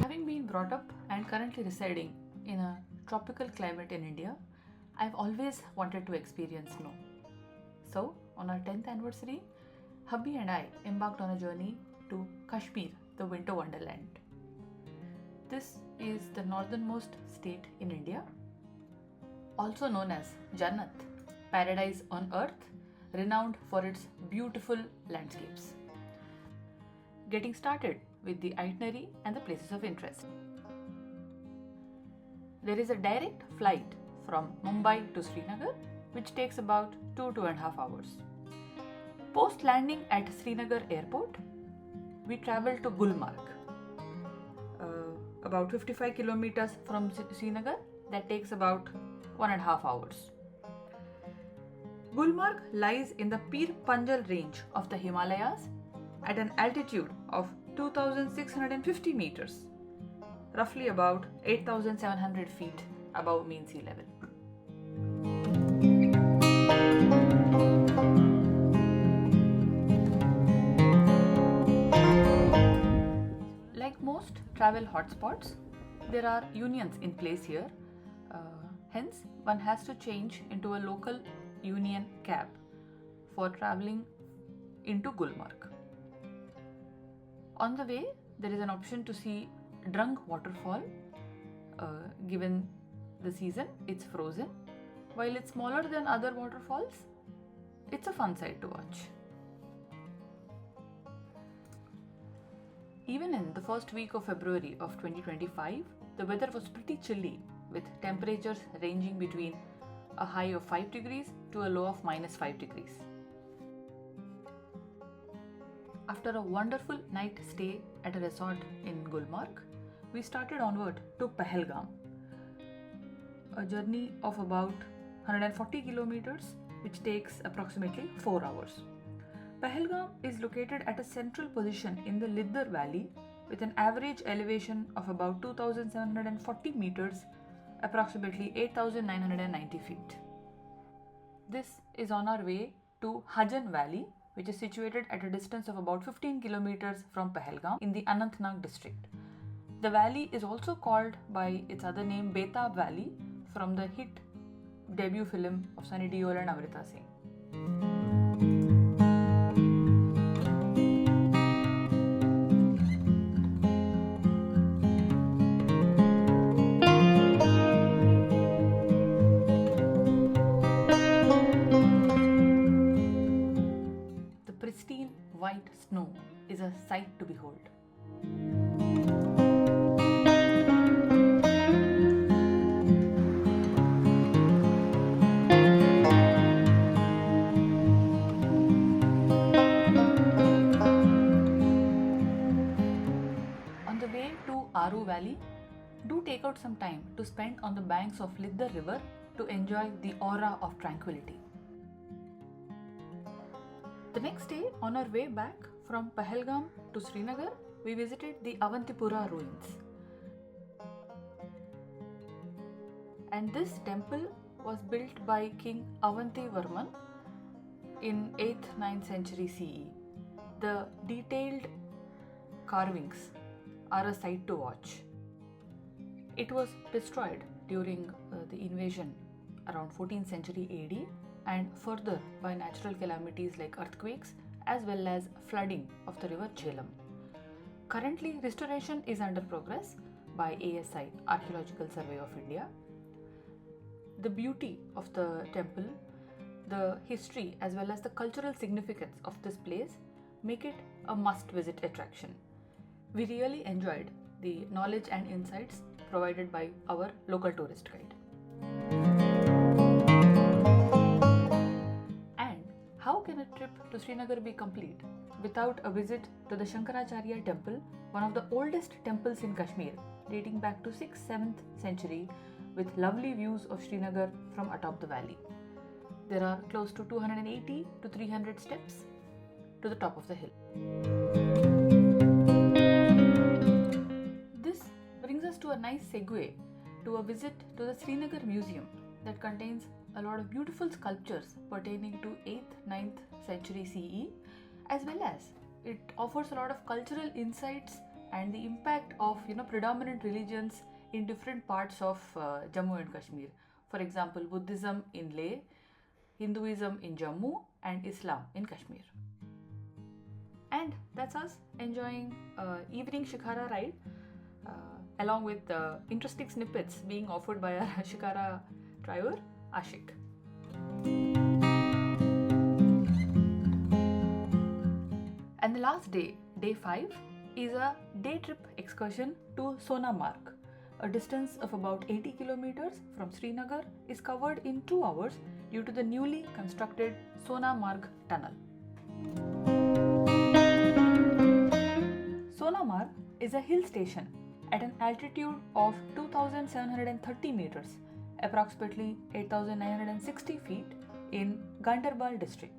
Having been brought up and currently residing in a tropical climate in India, I've always wanted to experience snow. So, on our 10th anniversary, hubby and I embarked on a journey to Kashmir, the winter wonderland. This is the northernmost state in India, also known as Jannat, paradise on earth, renowned for its beautiful landscapes. Getting started with the itinerary and the places of interest. There is a direct flight from Mumbai to Srinagar, which takes about 2.5 hours. Post landing at Srinagar airport, we travel to Gulmarg, about 55 kilometers from Srinagar. That takes about 1.5 hours. Gulmarg lies in the Pir Panjal range of the Himalayas at an altitude of 2,650 meters, roughly about 8,700 feet above mean sea level. Like most travel hotspots, there are unions in place here. Hence, one has to change into a local union cab for traveling into Gulmarg. On the way, there is an option to see Drung waterfall. Given the season, it's frozen. While it's smaller than other waterfalls, it's a fun sight to watch. Even in the first week of February of 2025, the weather was pretty chilly, with temperatures ranging between a high of 5 degrees to a low of -5 degrees. After a wonderful night stay at a resort in Gulmarg, we started onward to Pahalgam, a journey of about 140 kilometers, which takes approximately 4 hours. Pahalgam is located at a central position in the Lidar Valley with an average elevation of about 2,740 meters, approximately 8,990 feet. This is on our way to Hajan Valley, which is situated at a distance of about 15 kilometers from Pahalgam in the Anantnag district. The valley is also called by its other name Betab Valley, from the hit debut film of Sunny Deol and Amrita Singh. The pristine white snow is a sight to behold. Aru Valley, do take out some time to spend on the banks of Lidar River to enjoy the aura of tranquility. The next day, on our way back from Pahalgam to Srinagar, we visited the Avantipura ruins. And this temple was built by King Avantivarman in 8th-9th century CE. The detailed carvings are a sight to watch. It was destroyed during the invasion around 14th century AD and further by natural calamities like earthquakes as well as flooding of the river Jhelum. Currently, restoration is under progress by ASI, Archaeological Survey of India. The beauty of the temple, the history as well as the cultural significance of this place make it a must-visit attraction. We really enjoyed the knowledge and insights provided by our local tourist guide. And how can a trip to Srinagar be complete without a visit to the Shankaracharya temple, one of the oldest temples in Kashmir, dating back to 6th-7th century with lovely views of Srinagar from atop the valley. There are close to 280 to 300 steps to the top of the hill. To a nice segue to a visit to the Srinagar Museum that contains a lot of beautiful sculptures pertaining to 8th-9th century CE, as well as it offers a lot of cultural insights and the impact of predominant religions in different parts of Jammu and Kashmir. For example, Buddhism in Leh, Hinduism in Jammu, and Islam in Kashmir. And that's us enjoying evening Shikara ride, along with interesting snippets being offered by our Shikara driver, Ashik. And the last day, day 5, is a day trip excursion to Sonamarg. A distance of about 80 kilometers from Srinagar is covered in 2 hours due to the newly constructed Sonamarg tunnel. Sonamarg is a hill station at an altitude of 2,730 meters, approximately 8,960 feet in Ganderbal district.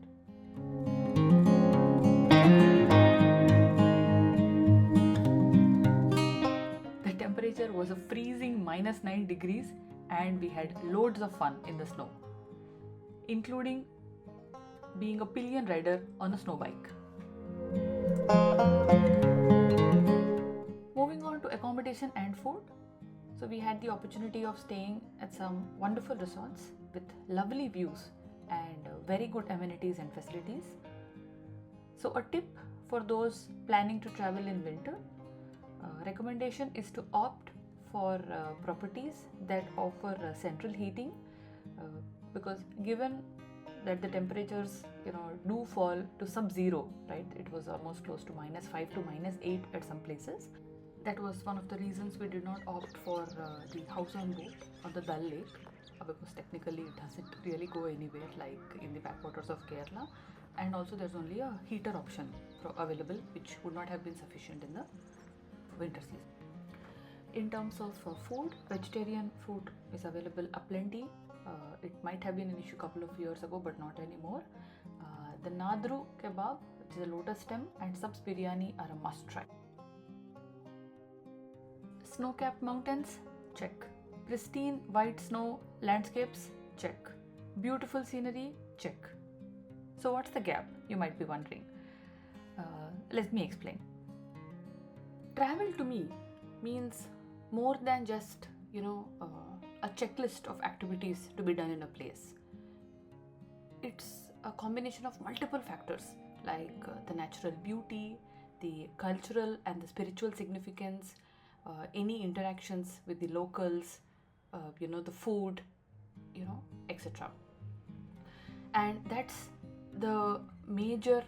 The temperature was a freezing -9 degrees and we had loads of fun in the snow, including being a pillion rider on a snow bike. Moving on to accommodation and food. So we had the opportunity of staying at some wonderful resorts with lovely views and very good amenities and facilities. So a tip for those planning to travel in winter, recommendation is to opt for properties that offer central heating, because given that the temperatures do fall to sub-zero, right? It was almost close to -5 to -8 at some places. That was one of the reasons we did not opt for the house on boat on the Dal Lake, because technically it doesn't really go anywhere like in the backwaters of Kerala, and also there's only a heater option available, which would not have been sufficient in the winter season. In terms of food, vegetarian food is available aplenty. It might have been an issue a couple of years ago, but not anymore. The Nadru kebab, which is a lotus stem, and subs biryani are a must try. Snow-capped mountains, check. Pristine white snow landscapes, check. Beautiful scenery, check. So what's the gap, you might be wondering? Let me explain. Travel to me means more than just a checklist of activities to be done in a place. It's a combination of multiple factors like the natural beauty, the cultural and the spiritual significance, any interactions with the locals, the food, etc. And that's the major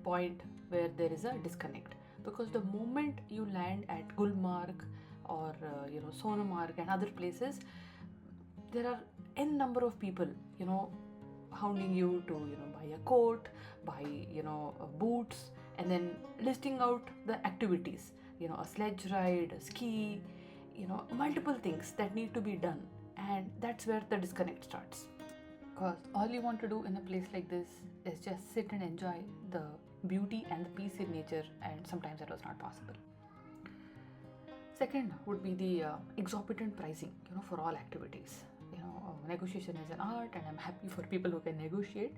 point where there is a disconnect, because the moment you land at Gulmarg or Sonamarg and other places, there are n number of people hounding you to buy a coat, buy boots, and then listing out the activities, a sledge ride, a ski, multiple things that need to be done, and that's where the disconnect starts. Because all you want to do in a place like this is just sit and enjoy the beauty and the peace in nature, and sometimes that was not possible. Second would be the exorbitant pricing, for all activities. Negotiation is an art, and I'm happy for people who can negotiate.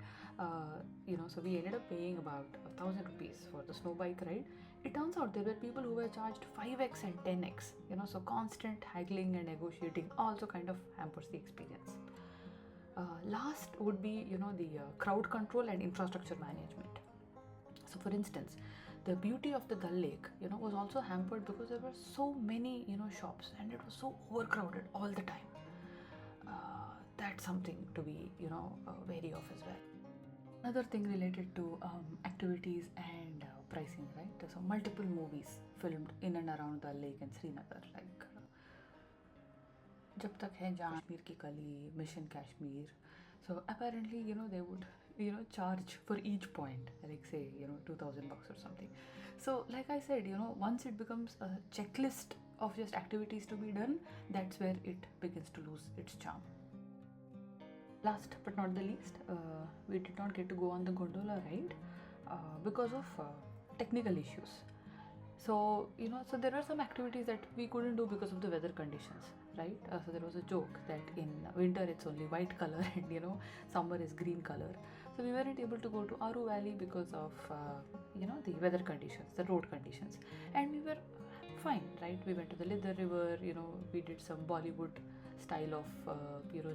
So we ended up paying about 1,000 rupees for the snow bike ride. It turns out there were people who were charged 5x and 10x. So constant haggling and negotiating also kind of hampers the experience. Last would be the crowd control and infrastructure management. So for instance, the beauty of the Dal Lake was also hampered because there were so many shops, and it was so overcrowded all the time. That's something to be wary of as well. Another thing related to activities and pricing, right? So multiple movies filmed in and around Dal Lake and Srinagar, like Jab Tak Hai Jaan, Kashmir Ki Kali, Mission Kashmir. So apparently they would charge for each point, like say 2,000 bucks or something. So like I said, once it becomes a checklist of just activities to be done, that's where it begins to lose its charm. Last but not the least, we did not get to go on the gondola ride because of technical issues. So so there were some activities that we couldn't do because of the weather conditions, right? So there was a joke that in winter it's only white color and summer is green color. So we weren't able to go to Aru Valley because of the weather conditions, the road conditions, and we were fine, right? We went to the Lither River, we did some Bollywood style of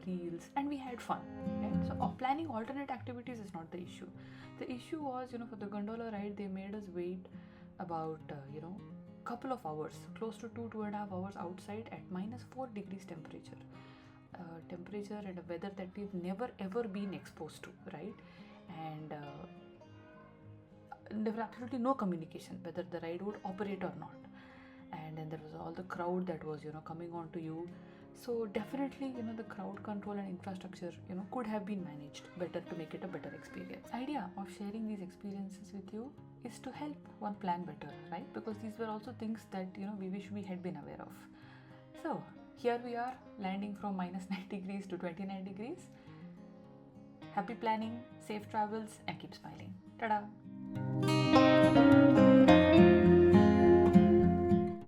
reels, and we had fun, right? So planning alternate activities is not the issue. The issue was, for the gondola ride, they made us wait about couple of hours, close to 2.5 hours outside at -4 degrees temperature and a weather that we've never ever been exposed to, right? And there was absolutely no communication whether the ride would operate or not. And then there was all the crowd that was coming on to you. So definitely the crowd control and infrastructure could have been managed better to make it a better experience. Idea of sharing these experiences with you is to help one plan better, right? Because these were also things that we wish we had been aware of. So here we are, landing from -9 degrees to 29 degrees. Happy planning, safe travels, and keep smiling. Ta-da!